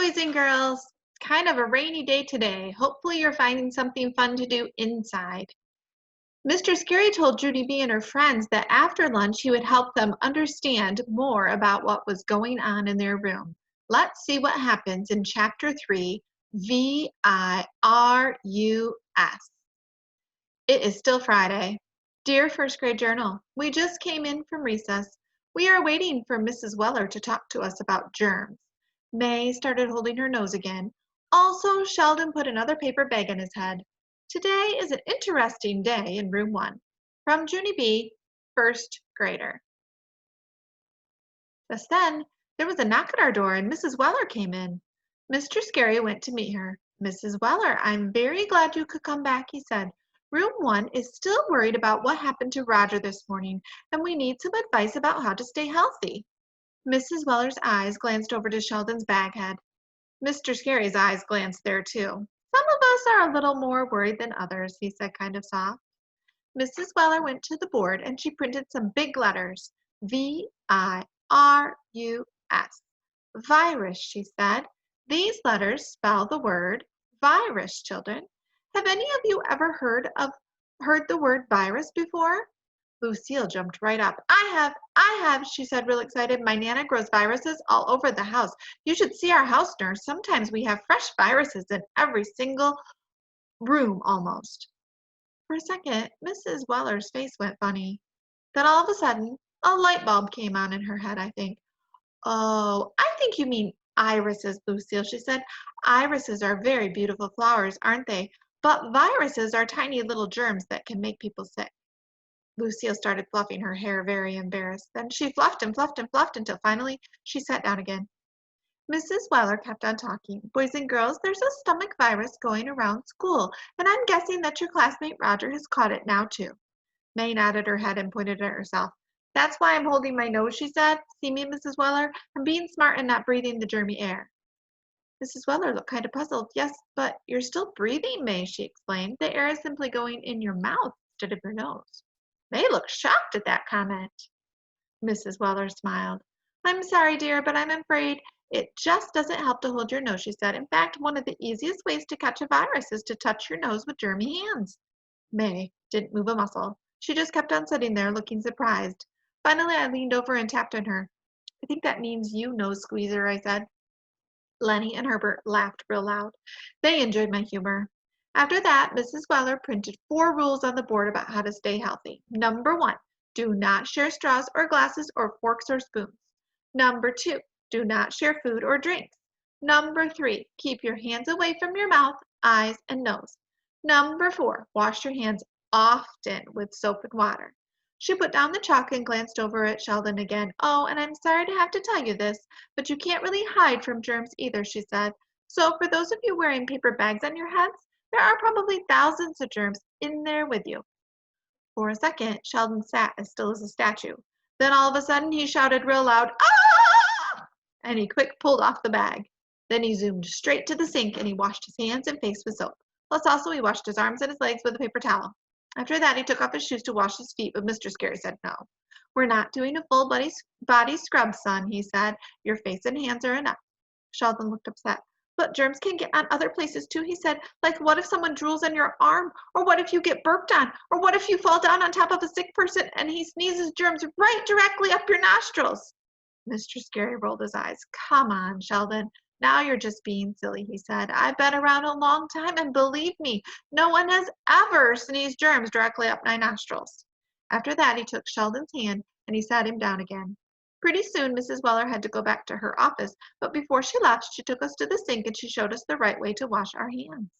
boys and girls. It's kind of a rainy day today. Hopefully you're finding something fun to do inside. Mr. Scary told Judy B and her friends that after lunch he would help them understand more about what was going on in their room. Let's see what happens in Chapter 3, Virus. It is still Friday. Dear First Grade Journal, we just came in from recess. We are waiting for Mrs. Weller to talk to us about germs. May started holding her nose again. Also, Sheldon put another paper bag on his head. Today is an interesting day in room 1. From Junie B, first grader. Just then, there was a knock at our door and Mrs. Weller came in. Mr. Scary went to meet her. Mrs. Weller, I'm very glad you could come back, he said. Room 1 is still worried about what happened to Roger this morning, and we need some advice about how to stay healthy. Mrs. Weller's eyes glanced over to Sheldon's bag head. Mr. Scary's eyes glanced there too. Some of us are a little more worried than others, he said kind of soft. Mrs. Weller went to the board and she printed some big letters. V-I-R-U-S. Virus, she said. These letters spell the word virus, children. Have any of you ever heard the word virus before? Lucille jumped right up. I have, she said real excited. My Nana grows viruses all over the house. You should see our house, nurse. Sometimes we have fresh viruses in every single room almost. For a second, Mrs. Weller's face went funny. Then all of a sudden, a light bulb came on in her head, I think. Oh, I think you mean irises, Lucille, she said. Irises are very beautiful flowers, aren't they? But viruses are tiny little germs that can make people sick. Lucille started fluffing her hair, very embarrassed. Then she fluffed and fluffed and fluffed until finally she sat down again. Mrs. Weller kept on talking. Boys and girls, there's a stomach virus going around school, and I'm guessing that your classmate Roger has caught it now too. May nodded her head and pointed at herself. That's why I'm holding my nose, she said. See me, Mrs. Weller? I'm being smart and not breathing the germy air. Mrs. Weller looked kind of puzzled. Yes, but you're still breathing, May, she explained. The air is simply going in your mouth instead of your nose. May looked shocked at that comment. Mrs. Weller smiled. I'm sorry, dear, but I'm afraid it just doesn't help to hold your nose, she said. In fact, one of the easiest ways to catch a virus is to touch your nose with germy hands. May didn't move a muscle. She just kept on sitting there looking surprised. Finally, I leaned over and tapped on her. I think that means you, nose squeezer, I said. Lenny and Herbert laughed real loud. They enjoyed my humor. After that, Mrs. Weller printed 4 rules on the board about how to stay healthy. Number 1, do not share straws or glasses or forks or spoons. Number 2, do not share food or drinks. Number 3, keep your hands away from your mouth, eyes, and nose. Number 4, wash your hands often with soap and water. She put down the chalk and glanced over at Sheldon again. Oh, and I'm sorry to have to tell you this, but you can't really hide from germs either, she said. So for those of you wearing paper bags on your heads, there are probably thousands of germs in there with you. For a second, Sheldon sat as still as a statue. Then all of a sudden he shouted real loud, "Ah!" And he quick pulled off the bag. Then he zoomed straight to the sink and he washed his hands and face with soap. Plus also he washed his arms and his legs with a paper towel. After that he took off his shoes to wash his feet, but Mr. Scary said no. We're not doing a full body scrub, son, he said. Your face and hands are enough. Sheldon looked upset. But germs can get on other places too, he said. Like what if someone drools on your arm? Or what if you get burped on? Or what if you fall down on top of a sick person and he sneezes germs right directly up your nostrils? Mr. Scary rolled his eyes. Come on, Sheldon. Now you're just being silly, he said. I've been around a long time and believe me, no one has ever sneezed germs directly up my nostrils. After that, he took Sheldon's hand and he sat him down again. Pretty soon, Mrs. Weller had to go back to her office, but before she left, she took us to the sink and she showed us the right way to wash our hands.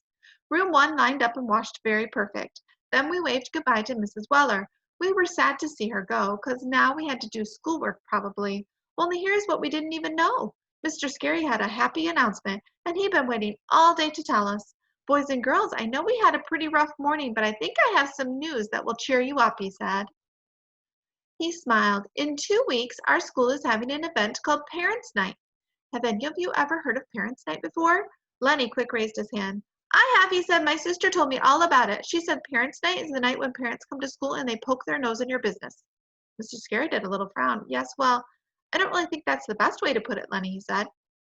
Room 1 lined up and washed very perfect. Then we waved goodbye to Mrs. Weller. We were sad to see her go, because now we had to do schoolwork probably. Only here's what we didn't even know. Mr. Scary had a happy announcement, and he'd been waiting all day to tell us. Boys and girls, I know we had a pretty rough morning, but I think I have some news that will cheer you up, he said. He smiled. In 2 weeks, our school is having an event called Parents' Night. Have any of you ever heard of Parents' Night before? Lenny quick raised his hand. I have, he said. My sister told me all about it. She said Parents' Night is the night when parents come to school and they poke their nose in your business. Mr. Scary did a little frown. Yes, well, I don't really think that's the best way to put it, Lenny, he said.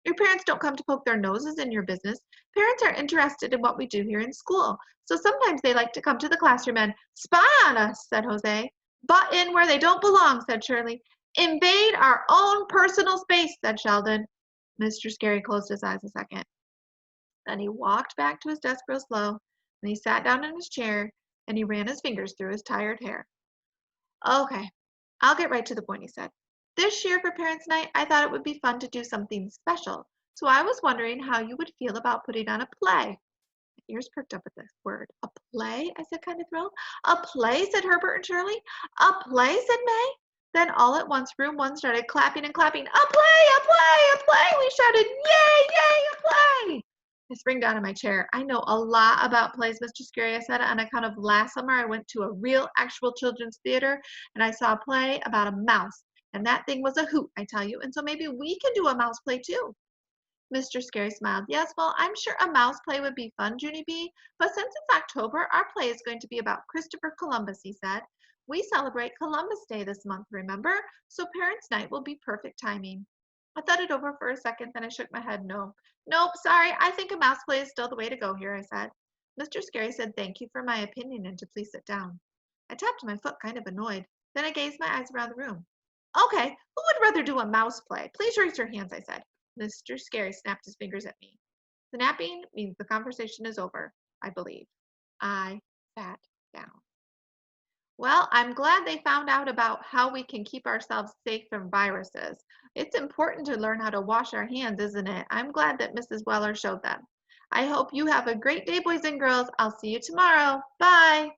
Your parents don't come to poke their noses in your business. Parents are interested in what we do here in school. So sometimes they like to come to the classroom and spy on us, said Jose. Butt in where they don't belong, said Shirley. Invade our own personal space, said Sheldon. Mr. Scary closed his eyes a second. Then he walked back to his desk real slow, and he sat down in his chair, and he ran his fingers through his tired hair. Okay, I'll get right to the point, he said. This year for Parents' Night, I thought it would be fun to do something special. So I was wondering how you would feel about putting on a play. My ears perked up at this word. A play? I said, kind of thrilled. A play, said Herbert and Shirley. A play, said May. Then all at once, room one started clapping and clapping. A play, a play, a play. We shouted, yay, yay, a play. I sprang down in my chair. I know a lot about plays, Mr. Scary, I said, on account of last summer I went to a real, actual children's theater, and I saw a play about a mouse. And that thing was a hoot, I tell you. And so maybe we can do a mouse play too. Mr. Scary smiled. Yes, well, I'm sure a mouse play would be fun, Junie B. But since it's October, our play is going to be about Christopher Columbus, he said. We celebrate Columbus Day this month, remember? So Parents' Night will be perfect timing. I thought it over for a second, then I shook my head. No. Nope, sorry. I think a mouse play is still the way to go here, I said. Mr. Scary said thank you for my opinion and to please sit down. I tapped my foot, kind of annoyed. Then I gazed my eyes around the room. Okay, who would rather do a mouse play? Please raise your hands, I said. Mr. Scary snapped his fingers at me. Snapping means the conversation is over, I believe. I sat down. Well, I'm glad they found out about how we can keep ourselves safe from viruses. It's important to learn how to wash our hands, isn't it? I'm glad that Mrs. Weller showed them. I hope you have a great day, boys and girls. I'll see you tomorrow. Bye.